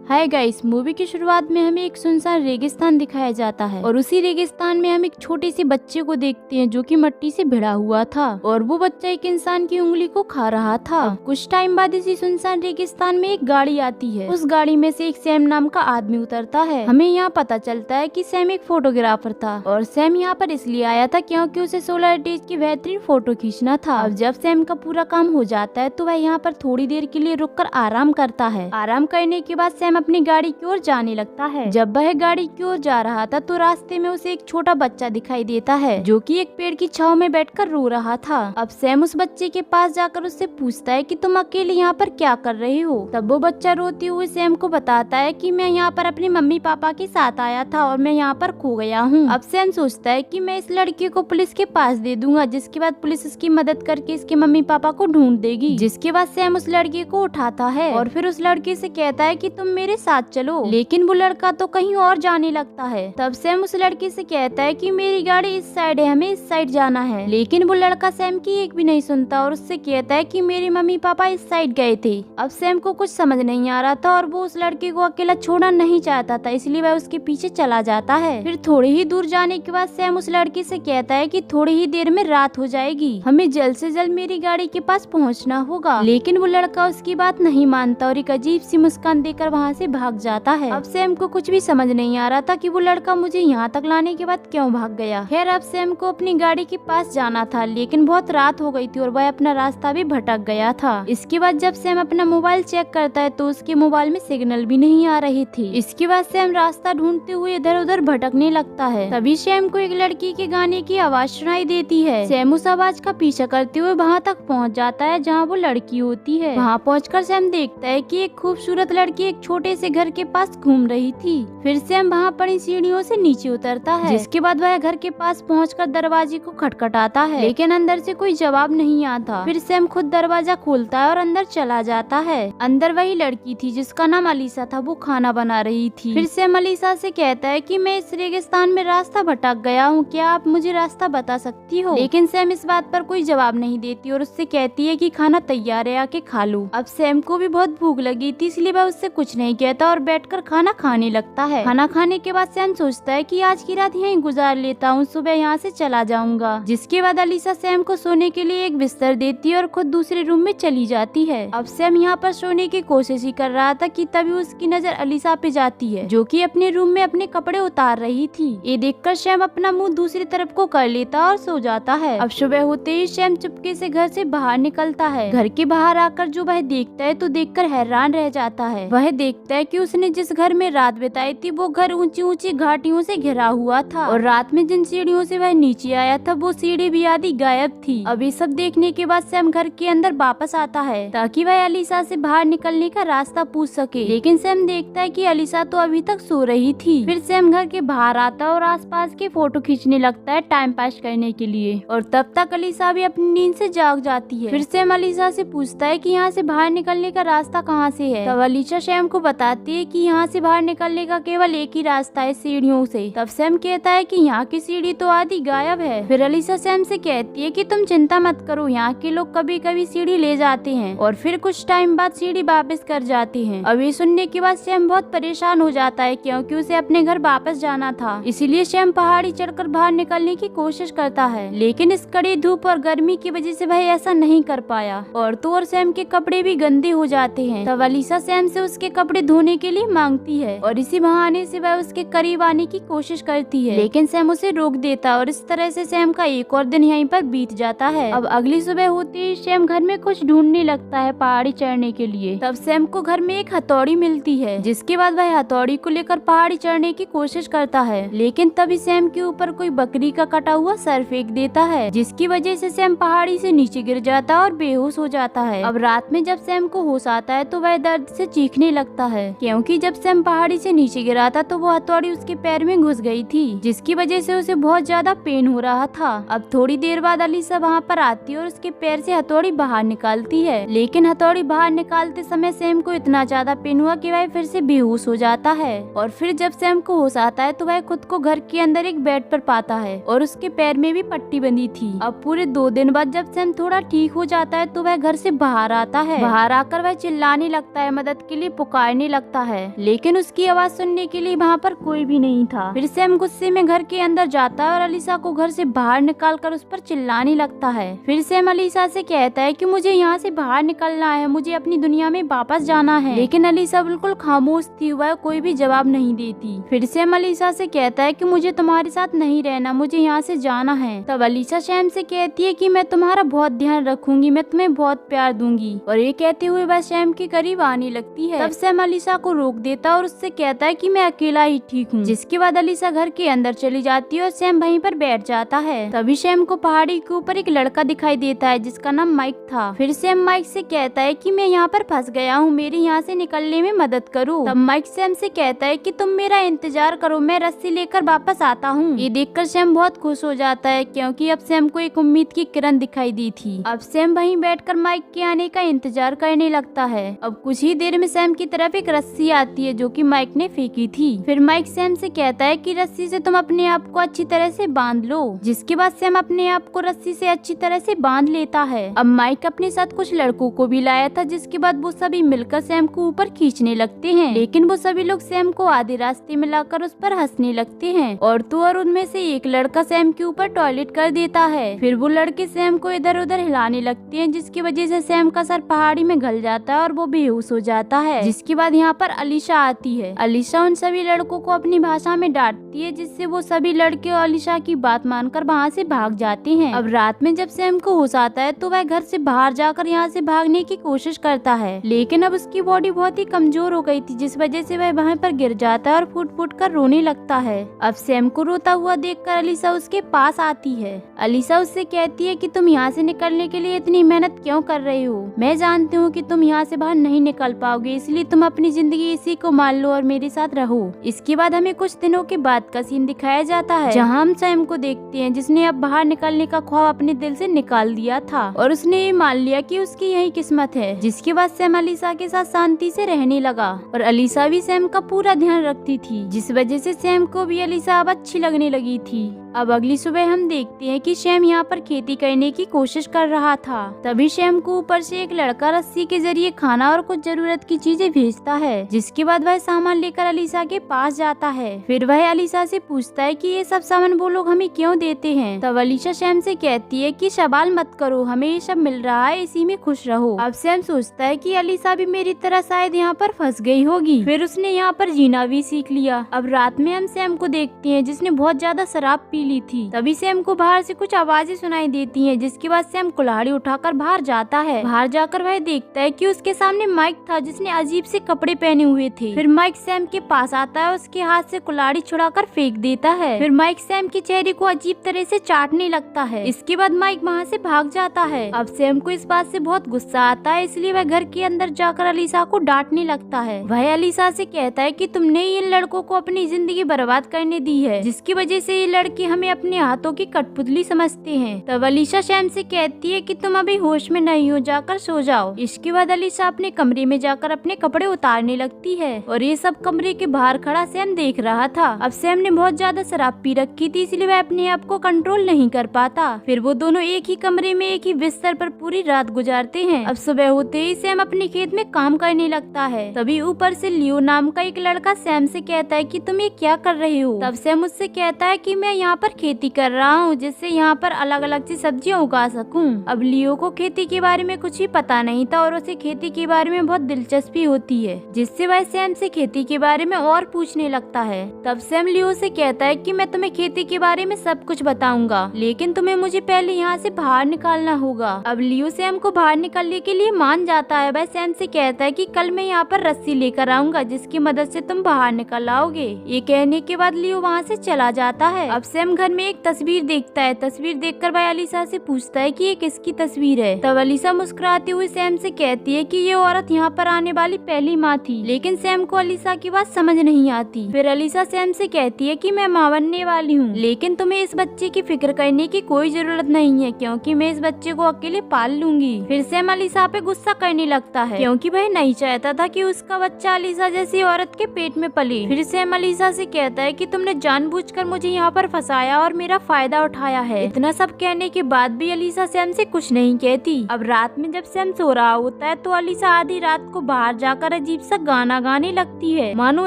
Hi guys, movie की शुरुआत में हमें एक सुनसान रेगिस्तान दिखाया जाता है और उसी रेगिस्तान में हम एक छोटे से बच्चे को देखते हैं जो कि मिट्टी से भिड़ा हुआ था और वो बच्चा एक इंसान की उंगली को खा रहा था। कुछ टाइम बाद इसी सुनसान रेगिस्तान में एक गाड़ी आती है। उस गाड़ी में से एक सैम नाम का आदमी उतरता है। हमें यहाँ पता चलता है कि सैम एक फोटोग्राफर था और सैम यहाँ पर इसलिए आया था क्योंकि उसे सोलर डेज की बेहतरीन फोटो खींचना था। अब जब सैम का पूरा काम हो जाता है तो वह यहाँ पर थोड़ी देर के लिए रुककर आराम करता है। आराम करने के बाद सैम अपनी गाड़ी की ओर जाने लगता है। जब वह गाड़ी की ओर जा रहा था तो रास्ते में उसे एक छोटा बच्चा दिखाई देता है जो कि एक पेड़ की छांव में बैठकर रो रहा था। अब सैम उस बच्चे के पास जाकर उससे पूछता है कि तुम अकेले यहाँ पर क्या कर रहे हो। तब वो बच्चा रोते हुए सैम को बताता है कि मैं यहाँ पर अपने मम्मी पापा के साथ आया था और मैं यहाँ पर खो गया हूँ। अब सैम सोचता है कि मैं इस लड़के को पुलिस के पास दे दूंगा, जिसके बाद पुलिस उसकी मदद करके इसके मम्मी पापा को ढूंढ देगी। जिसके बाद सैम उस लड़के को उठाता है और फिर उस लड़के से कहता है कि तुम मेरे साथ चलो, लेकिन वो लड़का तो कहीं और जाने लगता है। तब सैम उस लड़के से कहता है कि मेरी गाड़ी इस साइड है, हमें इस साइड जाना है, लेकिन वो लड़का सैम की एक भी नहीं सुनता और उससे कहता है कि मेरे मम्मी पापा इस साइड गए थे। अब सैम को कुछ समझ नहीं आ रहा था और वो उस लड़के को अकेला छोड़ना नहीं चाहता था, इसलिए वह उसके पीछे चला जाता है। फिर थोड़ी ही दूर जाने के बाद सैम उस लड़के से कहता है कि थोड़ी ही देर में रात हो जाएगी, हमें जल्द से जल्द मेरी गाड़ी के पास पहुंचना होगा। लेकिन वो लड़का उसकी बात नहीं मानता और एक अजीब सी मुस्कान देकर वहाँ से भाग जाता है। अब सैम को कुछ भी समझ नहीं आ रहा था कि वो लड़का मुझे यहाँ तक लाने के बाद क्यों भाग गया। खैर अब सैम को अपनी गाड़ी के पास जाना था, लेकिन बहुत रात हो गई थी और वह अपना रास्ता भी भटक गया था। इसके बाद जब सैम अपना मोबाइल चेक करता है तो उसके मोबाइल में सिग्नल भी नहीं आ रही थी। इसके बाद सैम रास्ता ढूंढते हुए इधर उधर भटकने लगता है। तभी सैम को एक लड़की के गाने की आवाज सुनाई देती है। सैम उस आवाज का पीछा करते हुए वहाँ तक पहुँच जाता है जहाँ वो लड़की होती है। वहाँ पहुँचकर सैम देखता है कि एक खूबसूरत लड़की एक छोटे से घर के पास घूम रही थी। फिर सैम वहाँ पड़ी सीढ़ियों से नीचे उतरता है, जिसके बाद वह घर के पास पहुंचकर दरवाजे को खटखटाता है, लेकिन अंदर से कोई जवाब नहीं आता। फिर सैम खुद दरवाजा खोलता है और अंदर चला जाता है। अंदर वही लड़की थी जिसका नाम अलीसा था, वो खाना बना रही थी। फिर सैम अलीसा से कहता है कि मैं इस रेगिस्तान में रास्ता भटक गया हूँ, क्या आप मुझे रास्ता बता सकती हो। लेकिन सैम इस बात पर कोई जवाब नहीं देती और उससे कहती है कि खाना तैयार है, आके खा लो। अब सैम को भी बहुत भूख लगी थी, इसलिए वह उससे कुछ नहीं कहता और बैठकर खाना खाने लगता है। खाना खाने के बाद सैम सोचता है कि आज की रात यहीं गुजार लेता हूँ, सुबह यहाँ से चला जाऊंगा। जिसके बाद अलीसा सैम को सोने के लिए एक बिस्तर देती है और खुद दूसरे रूम में चली जाती है। अब सैम यहाँ पर सोने की कोशिश ही कर रहा था कि तभी उसकी नजर अलीसा पे जाती है जो कि अपने रूम में अपने कपड़े उतार रही थी। ये देखकर सैम अपना मुंह दूसरी तरफ को कर लेता और सो जाता है। अब सुबह होते ही सैम चुपके से घर से बाहर निकलता है। घर के बाहर आकर जो वह देखता है तो देखकर हैरान रह जाता है। वह देखता है कि उसने जिस घर में रात बिताई थी वो घर ऊंची ऊंची घाटियों से घिरा हुआ था और रात में जिन सीढ़ियों से वह नीचे आया था वो सीढ़ी भी आधी गायब थी। अब ये सब देखने के बाद सैम घर के अंदर वापस आता है ताकि वह अलीसा से बाहर निकलने का रास्ता पूछ सके, लेकिन सैम देखता है कि अलीसा तो अभी तक सो रही थी। फिर सैम घर के बाहर आता और आसपास के फोटो खींचने लगता है टाइम पास करने के लिए, और तब तक अलीसा भी अपनी नींद से जाग जाती है। फिर सैम अलीसा से पूछता है कि यहाँ से बाहर निकलने का रास्ता कहाँ से है। तब अलीसा सैम को बताती है कि यहाँ से बाहर निकलने का केवल एक ही रास्ता है, सीढ़ियों से। तब सैम कहता है कि यहाँ की सीढ़ी तो आधी गायब है। फिर अलीसा सैम से कहती है कि तुम चिंता मत करो, यहाँ के लोग कभी कभी सीढ़ी ले जाते हैं और फिर कुछ टाइम बाद सीढ़ी वापस कर जाते हैं। अब ये सुनने के बाद सैम बहुत परेशान हो जाता है क्योंकि उसे अपने घर वापस जाना था। इसीलिए सैम पहाड़ी चढ़कर बाहर निकलने की कोशिश करता है, लेकिन इस कड़ी धूप और गर्मी की वजह से वह ऐसा नहीं कर पाया और तो और सैम के कपड़े भी गंदे हो जाते हैं। तब अलीसा सैम से उसके कपड़े धोने के लिए मांगती है और इसी बहाने से वह उसके करीब आने की कोशिश करती है, लेकिन सैम उसे रोक देता और इस तरह से सैम का एक और दिन यहीं पर बीत जाता है। अब अगली सुबह होते ही सैम घर में कुछ ढूंढने लगता है पहाड़ी चढ़ने के लिए। तब सैम को घर में एक हथौड़ी मिलती है, जिसके बाद वह हथौड़ी को लेकर पहाड़ी चढ़ने की कोशिश करता है, लेकिन तभी सैम के ऊपर कोई बकरी का कटा हुआ सर फेंक देता है, जिसकी वजह से सैम पहाड़ी से नीचे गिर जाता है और बेहोश हो जाता है। अब रात में जब सैम को होश आता है तो वह दर्द से चीखने लगता है क्योंकि जब सैम पहाड़ी से नीचे गिरा था तो वो हथौड़ी उसके पैर में घुस गई थी, जिसकी वजह से उसे बहुत ज्यादा पेन हो रहा था। अब थोड़ी देर बाद अलीसा वहाँ पर आती है और उसके पैर से हथौड़ी बाहर निकालती है, लेकिन हथौड़ी बाहर निकालते समय सैम को इतना ज्यादा पेन हुआ कि वह फिर से बेहोश हो जाता है। और फिर जब सैम को होश आता है तो वह खुद को घर के अंदर एक बेड पर पाता है और उसके पैर में भी पट्टी बंधी थी। अब पूरे 2 दिन बाद जब सैम थोड़ा ठीक हो जाता है तो वह घर से बाहर आता है। बाहर आकर वह चिल्लाने लगता है, मदद के लिए पुकारने पुकारने लगता है, लेकिन उसकी आवाज सुनने के लिए वहाँ पर कोई भी नहीं था। फिर सैम गुस्से में घर के अंदर जाता है और अलीसा को घर से बाहर निकालकर उस पर चिल्लाने लगता है। फिर सैम अलीसा से कहता है कि मुझे यहाँ से बाहर निकलना है, मुझे अपनी दुनिया में वापस जाना है, लेकिन अलीसा बिल्कुल खामोश थी, वह कोई भी जवाब नहीं देती। फिर सैम अलीसा से कहता है कि मुझे तुम्हारे साथ नहीं रहना, मुझे यहाँ से जाना है। तब अलीसा सैम से कहती है कि मैं तुम्हारा बहुत ध्यान रखूंगी, मैं तुम्हें बहुत प्यार दूंगी, और ये कहते हुए वह सैम के करीब आने लगती है। तब सैम अलीसा को रोक देता और उससे कहता है कि मैं अकेला ही ठीक हूँ। जिसके बाद अलीसा घर के अंदर चली जाती है और सैम वहीं पर बैठ जाता है। तभी सैम को पहाड़ी के ऊपर एक लड़का दिखाई देता है जिसका नाम माइक था। फिर सैम माइक से कहता है कि मैं यहाँ पर फंस गया हूँ, मेरी यहाँ से निकलने में मदद करो। तब माइक सैम से कहता है कि तुम मेरा इंतजार करो, मैं रस्सी लेकर वापस आता हूँ। ये देखकर सैम बहुत खुश हो जाता है क्योंकि अब सैम को एक उम्मीद की किरण दिखाई दी थी। अब सैम वहीं बैठकर माइक के आने का इंतजार करने लगता है। अब कुछ ही देर में सैम की तरफ एक रस्सी आती है जो कि माइक ने फेंकी थी। फिर माइक सैम से कहता है कि रस्सी से तुम अपने आप को अच्छी तरह से बांध लो। जिसके बाद सैम अपने आप को रस्सी से अच्छी तरह से बांध लेता है। अब माइक अपने साथ कुछ लड़कों को भी लाया था, जिसके बाद वो सभी मिलकर सैम को ऊपर खींचने लगते हैं, लेकिन वो सभी लोग सैम को आधे रास्ते में लाकर उस पर हंसने लगते हैं। और तो और उनमें से एक लड़का सैम के ऊपर टॉयलेट कर देता है। फिर वो लड़के सैम को इधर उधर हिलाने लगते हैं, जिसकी वजह से सैम का सर पहाड़ी में गल जाता है और वो बेहोश हो जाता है। जिसके बाद यहाँ पर अलीशा आती है। अलीशा उन सभी लड़कों को अपनी भाषा में डांटती है, जिससे वो सभी लड़के अलीशा की बात मानकर वहाँ से भाग जाते हैं। अब रात में जब सैम को होश आता है तो वह घर से बाहर जाकर यहाँ से भागने की कोशिश करता है, लेकिन अब उसकी बॉडी बहुत ही कमजोर हो गई थी, जिस वजह से वह वहाँ पर गिर जाता है और फुट फुट कर रोने लगता है। अब सैम को रोता हुआ देखकर अलीशा उसके पास आती है। अलीशा उससे कहती है कि तुम यहाँ से निकलने के लिए इतनी मेहनत क्यों कर रहे हो, मैं जानती हूँ कि तुम यहाँ से बाहर नहीं निकल पाओगे, इसलिए तुम अपनी जिंदगी इसी को मान लो और मेरे साथ रहो। इसके बाद हमें कुछ दिनों के बाद का सीन दिखाया जाता है, जहाँ हम सैम को देखते हैं जिसने अब बाहर निकलने का ख्वाब अपने दिल से निकाल दिया था और उसने ये मान लिया कि उसकी यही किस्मत है। जिसके बाद सैम अलीशा के साथ शांति से रहने लगा और अलीशा भी सैम का पूरा ध्यान रखती थी, जिस वजह से सैम को भी अलीशा अब अच्छी लगने लगी थी। अब अगली सुबह हम देखते हैं कि सैम यहाँ पर खेती करने की कोशिश कर रहा था। तभी सैम को ऊपर से एक लड़का रस्सी के जरिए खाना और कुछ जरूरत की चीजें भेजता है। जिसके बाद वह सामान लेकर अलीशा के पास जाता है। फिर वह अलीशा से पूछता है कि ये सब सामान वो लोग हमें क्यों देते हैं। तब अलीशा सैम से कहती है कि सवाल मत करो, हमें ये सब मिल रहा है, इसी में खुश रहो। अब सैम सोचता है कि अलीशा भी मेरी तरह शायद यहाँ पर फंस गई होगी, फिर उसने यहाँ पर जीना भी सीख लिया। अब रात में हम सैम को देखते हैं जिसने बहुत ज्यादा शराब पी ली थी। तभी सैम को बाहर से कुछ आवाजें सुनाई देती हैं, जिसके बाद सैम कुल्हाड़ी उठाकर बाहर जाता है। बाहर जाकर वह देखता है कि उसके सामने माइक था जिसने अजीब से कपड़े पहने हुए थे। फिर माइक सैम के पास आता है, उसके हाथ से कुल्हाड़ी छुड़ाकर फेंक देता है। फिर माइक सैम के चेहरे को अजीब तरह से चाटने लगता है। इसके बाद माइक वहाँ से भाग जाता है। अब सैम को इस बात से बहुत गुस्सा आता है, इसलिए वह घर के अंदर जाकर अलीशा को डांटने लगता है। वह अलीशा से कहता है कि तुमने इन लड़कों को अपनी जिंदगी बर्बाद करने दी है, जिसकी वजह से ये लड़के हमें अपने हाथों की कठपुतली समझते हैं। तब अलीशा सैम से कहती है कि तुम अभी होश में नहीं हो, जाकर सो जाओ। इसके बाद अलीशा अपने कमरे में जाकर अपने कपड़े उतारने लगती है और ये सब कमरे के बाहर खड़ा सैम देख रहा था। अब सैम ने बहुत ज्यादा शराब पी रखी थी, इसलिए वह अपने आप को कंट्रोल नहीं कर पाता। फिर वो दोनों एक ही कमरे में एक ही बिस्तर पर पूरी रात गुजारते हैं। अब सुबह होते ही सैम अपने खेत में काम करने लगता है। तभी ऊपर से लियो नाम का एक लड़का सैम से कहता है कि तुम ये क्या कर रहे हो। तब सैम उससे कहता है कि मैं यहाँ पर खेती कर रहा हूँ, जिससे यहाँ पर अलग अलग सी सब्जियाँ उगा सकूँ। अब लियो को खेती के बारे में कुछ ही पता नहीं था और उसे खेती के बारे में बहुत दिलचस्पी होती है, जिससे वह सैम से खेती के बारे में और पूछने लगता है। तब सैम लियो से कहता है कि मैं तुम्हें खेती के बारे में सब कुछ बताऊंगा, लेकिन तुम्हें मुझे पहले यहाँ से बाहर निकालना होगा। अब लियो सैम को बाहर निकलने के लिए मान जाता है। वह सैम से कहता है कि कल मैं यहाँ पर रस्सी लेकर आऊंगा, जिसकी मदद से तुम बाहर निकल आओगे। ये कहने के बाद लियो वहाँ से चला जाता है। अब सैम घर में एक तस्वीर देखता है। तस्वीर देखकर वह अलीशा से पूछता है कि ये किसकी तस्वीर है। तब अलीशा मुस्कुराती हुई सैम से कहती है कि ये औरत यहाँ पर आने वाली पहली माँ थी, लेकिन सैम को अलीशा की बात समझ नहीं आती। फिर अलीशा सैम से कहती है कि मैं माँ बनने वाली हूँ, लेकिन तुम्हें इस बच्चे की फिक्र करने की कोई जरूरत नहीं है, क्योंकि मैं इस बच्चे को अकेले पाल लूंगी। फिर सैम अलीशा पे गुस्सा करने लगता है, क्योंकि वह नहीं चाहता था कि उसका बच्चा अलीशा जैसी औरत के पेट में पले। फिर सैम अलीशा से कहता है कि तुमने जानबूझकर मुझे यहाँ पर फंसा आया और मेरा फायदा उठाया है। इतना सब कहने के बाद भी अलीसा सैम से कुछ नहीं कहती। अब रात में जब सैम सो रहा होता है तो अलीसा आधी रात को बाहर जाकर अजीब सा गाना गाने लगती है, मानो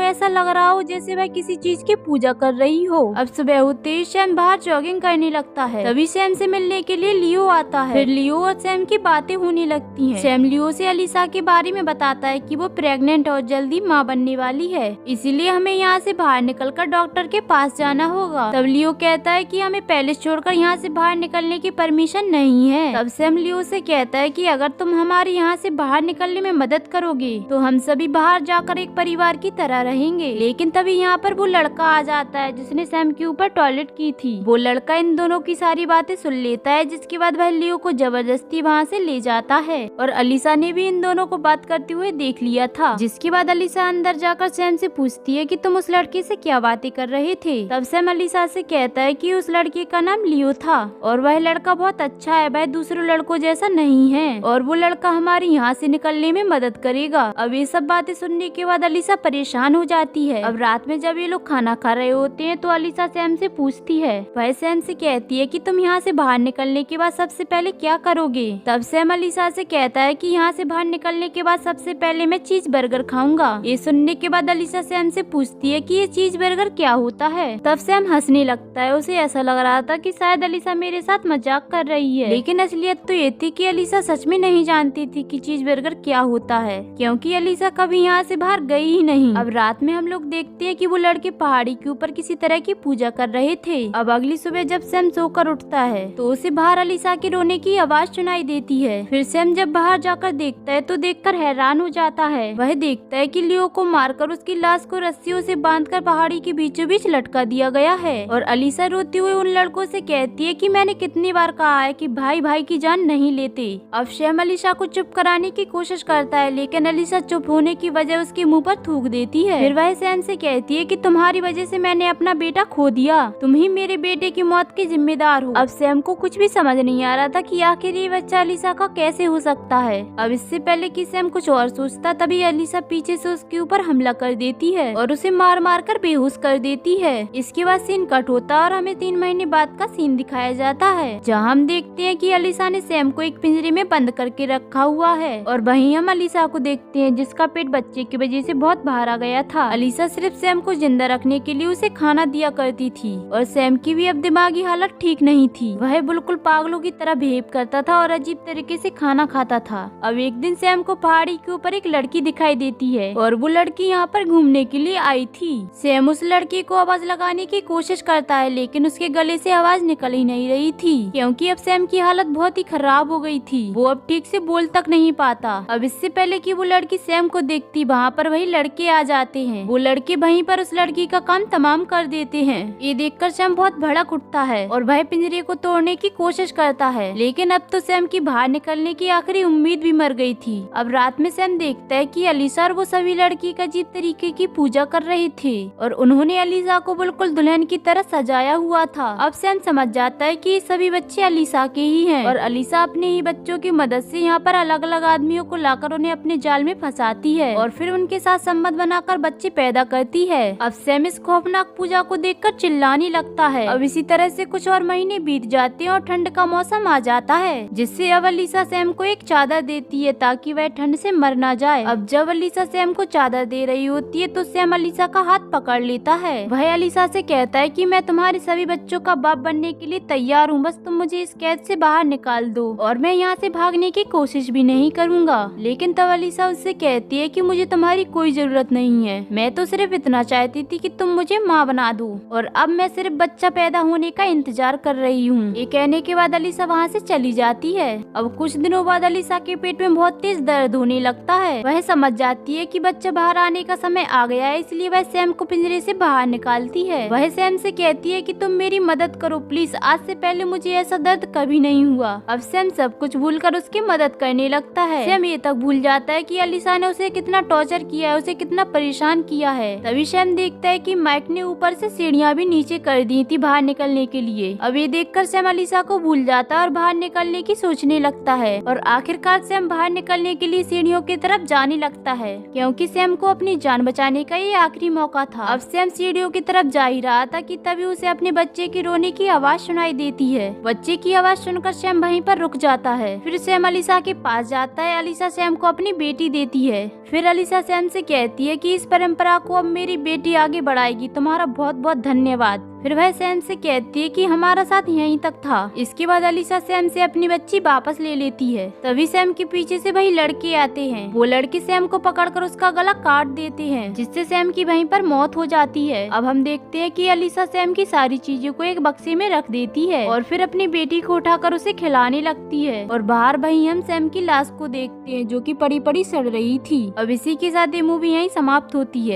ऐसा लग रहा हो जैसे वह किसी चीज की पूजा कर रही हो। अब सुबह होते ही सैम बाहर जॉगिंग करने लगता है। तभी सैम से मिलने के लिए लियो आता है। फिर लियो और सैम की बातें होने लगती हैं। सैम लियो से अलीसा के बारे में बताता है कि वो प्रेग्नेंट और जल्दी माँ बनने वाली है, इसीलिए हमें यहाँ से बाहर निकलकर डॉक्टर के पास जाना होगा। तब लियो कहता है कि हमें पैलेस छोड़कर यहाँ से बाहर निकलने की परमिशन नहीं है। तब सैम लियो से कहता है कि अगर तुम हमारे यहाँ से बाहर निकलने में मदद करोगे तो हम सभी बाहर जाकर एक परिवार की तरह रहेंगे। लेकिन तभी यहाँ पर वो लड़का आ जाता है जिसने सैम के ऊपर टॉयलेट की थी। वो लड़का इन दोनों की सारी बातें सुन लेता है, जिसके बाद वह लियो को जबरदस्ती वहाँ से ले जाता है। और अलीसा ने भी इन दोनों को बात करते हुए देख लिया था। जिसके बाद अलीसा अंदर जाकर सैम से पूछती है कि तुम उस लड़के से क्या बातें कर रहे थे। तब सैम अलीसा से कहता है कि उस लड़के का नाम लियो था और वह लड़का बहुत अच्छा है, वह दूसरे लड़कों जैसा नहीं है और वो लड़का हमारे यहाँ से निकलने में मदद करेगा। अब ये सब बातें सुनने के बाद अलीसा परेशान हो जाती है। अब रात में जब ये लोग खाना खा रहे होते हैं तो अलीसा सैम से पूछती है, वह सैम से कहती है कि तुम यहाँ से बाहर निकलने के बाद सबसे पहले क्या करोगे। तब सैम अलीसा से कहता है कि यहाँ से बाहर निकलने के बाद सबसे पहले मैं चीज बर्गर खाऊंगा। ये सुनने के बाद अलीसा सैम से पूछती है कि ये चीज बर्गर क्या होता है। तब सैम हंसने लगता है। उसे ऐसा लग रहा था कि शायद अलीसा मेरे साथ मजाक कर रही है, लेकिन असलियत तो ये थी कि अलीसा सच में नहीं जानती थी कि चीज बर्गर क्या होता है, क्योंकि अलीसा कभी यहाँ से बाहर गई ही नहीं। अब रात में हम लोग देखते हैं कि वो लड़के पहाड़ी के ऊपर किसी तरह की पूजा कर रहे थे। अब अगली सुबह जब सैम सोकर उठता है तो उसे बाहर अलीसा के रोने की आवाज सुनाई देती है। फिर सैम जब बाहर जाकर देखता है तो देखकर हैरान हो जाता है। वह देखता है कि लियो को मारकर उसकी लाश को रस्सियों से बांधकर पहाड़ी के बीचों बीच लटका दिया गया है। और अलीसा रोते हुए उन लड़कों से कहती है कि मैंने कितनी बार कहा है कि भाई भाई की जान नहीं लेते। अब सैम अलीसा को चुप कराने की कोशिश करता है, लेकिन अलीसा चुप होने की वजह उसके मुंह पर थूक देती है। फिर वह सैम से कहती है कि तुम्हारी वजह से मैंने अपना बेटा खो दिया, तुम ही मेरे बेटे की मौत के जिम्मेदार हो। अब सैम को कुछ भी समझ नहीं आ रहा था कि आखिर ये बच्चा अलीसा का कैसे हो सकता है। अब इससे पहले कि सैम कुछ और सोचता तभी अलीसा पीछे से उसके ऊपर हमला कर देती है और उसे मार मार कर बेहोश कर देती है। इसके बाद सीन कट होता है और हमें 3 महीने बाद का सीन दिखाया जाता है, जहाँ हम देखते हैं कि अलीसा ने सैम को एक पिंजरे में बंद करके रखा हुआ है और वहीं हम अलीसा को देखते हैं जिसका पेट बच्चे की वजह से बहुत बाहर आ गया था। अलीसा सिर्फ सैम को जिंदा रखने के लिए उसे खाना दिया करती थी और सैम की भी अब दिमागी हालत ठीक नहीं थी। वह बिल्कुल पागलों की तरह बिहेव करता था और अजीब तरीके से खाना खाता था। अब एक दिन सैम को पहाड़ी के ऊपर एक लड़की दिखाई देती है और वो लड़की यहाँ पर घूमने के लिए आई थी। सैम उस लड़की को आवाज लगाने की कोशिश करता है, लेकिन उसके गले से आवाज निकल ही नहीं रही थी, क्योंकि अब सैम की हालत बहुत ही खराब हो गई थी। वो अब ठीक से बोल तक नहीं पाता। अब इससे पहले कि वो लड़की सैम को देखती, वहाँ पर वही लड़के आ जाते हैं। वो लड़के वहीं पर उस लड़की का काम तमाम कर देते हैं। ये देखकर सैम बहुत भड़क उठता है और वह पिंजरे को तोड़ने की कोशिश करता है, लेकिन अब तो सैम की बाहर निकलने की आखिरी उम्मीद भी मर गई थी। अब रात में सैम देखता है कि अलीसा और वो सभी लड़की का अजीब तरीके की पूजा कर रहे थे और उन्होंने अलीसा को बिल्कुल दुल्हन की तरह सजाया हुआ था। अब सैम समझ जाता है कि ये सभी बच्चे अलीसा के ही हैं और अलीसा अपने ही बच्चों की मदद से यहाँ पर अलग अलग आदमियों को लाकर उन्हें अपने जाल में फंसाती है और फिर उनके साथ संबंध बनाकर बच्चे पैदा करती है। अब सैम इस खौफनाक पूजा को देखकर चिल्लाने लगता है। अब इसी तरह से कुछ और महीने बीत जाते हैं और ठंड का मौसम आ जाता है, जिससे अब अलीसा सैम को एक चादर देती है ताकि वह ठंड से मर ना जाए। अब जब अलीसा सैम को चादर दे रही होती है तो सैम अलीसा का हाथ पकड़ लेता है। वह अलीसा से कहता है कि मैं तुम्हारे सभी बच्चों का बाप बनने के लिए तैयार हूँ, बस तुम मुझे इस कैद से बाहर निकाल दो और मैं यहाँ से भागने की कोशिश भी नहीं करूँगा। लेकिन तब अलीसा उससे कहती है कि मुझे तुम्हारी कोई जरूरत नहीं है, मैं तो सिर्फ इतना चाहती थी कि तुम मुझे माँ बना दो और अब मैं सिर्फ बच्चा पैदा होने का इंतजार कर रही हूँ। ये कहने के बाद अलीसा वहाँ से चली जाती है। अब कुछ दिनों बाद अलीसा के पेट में बहुत तेज दर्द होने लगता है। वह समझ जाती है कि बच्चा बाहर आने का समय आ गया है, इसलिए वह सैम को पिंजरे से बाहर निकालती है। वह सैम से कहती है कि तुम मेरी मदद करो प्लीज, आज से पहले मुझे ऐसा दर्द कभी नहीं हुआ। अब सैम सब कुछ भूलकर उसकी मदद करने लगता है। सैम ये तक भूल जाता है कि अलीसा ने उसे कितना टॉर्चर किया है, उसे कितना परेशान किया है। तभी सैम देखता है कि माइक ने ऊपर से सीढ़ियाँ भी नीचे कर दी थी बाहर निकलने के लिए। अब ये देखकर सैम अलीसा को भूल जाता है और बाहर निकलने की सोचने लगता है और आखिरकार सैम बाहर निकलने के लिए सीढ़ियों की तरफ जाने लगता है, क्योंकि सैम को अपनी जान बचाने का ये आखिरी मौका था। अब सैम सीढ़ियों की तरफ जा ही रहा था कि तभी उसे उसे अपने बच्चे की रोने की आवाज सुनाई देती है। बच्चे की आवाज सुनकर सैम वहीं पर रुक जाता है। फिर सैम अलीसा के पास जाता है। अलीसा सैम को अपनी बेटी देती है। फिर अलीसा सैम से कहती है कि इस परंपरा को अब मेरी बेटी आगे बढ़ाएगी, तुम्हारा बहुत बहुत धन्यवाद। फिर वह सैम से कहती है कि हमारा साथ यहीं तक था। इसके बाद अलीसा सैम से अपनी बच्ची वापस ले लेती है। तभी सैम के पीछे से वही लड़के आते हैं। वो लड़के सैम को पकड़कर उसका गला काट देते हैं, जिससे सैम की वहीं पर मौत हो जाती है। अब हम देखते हैं कि अलीसा सैम की सारी चीजों को एक बक्से में रख देती है और फिर अपनी बेटी को उठाकर उसे खिलाने लगती है। और बाहर वहीं हम सैम की लाश को देखते हैं, जो कि पड़ी पड़ी सड़ रही थी। अब इसी के साथ ये मूवी यहीं समाप्त होती है।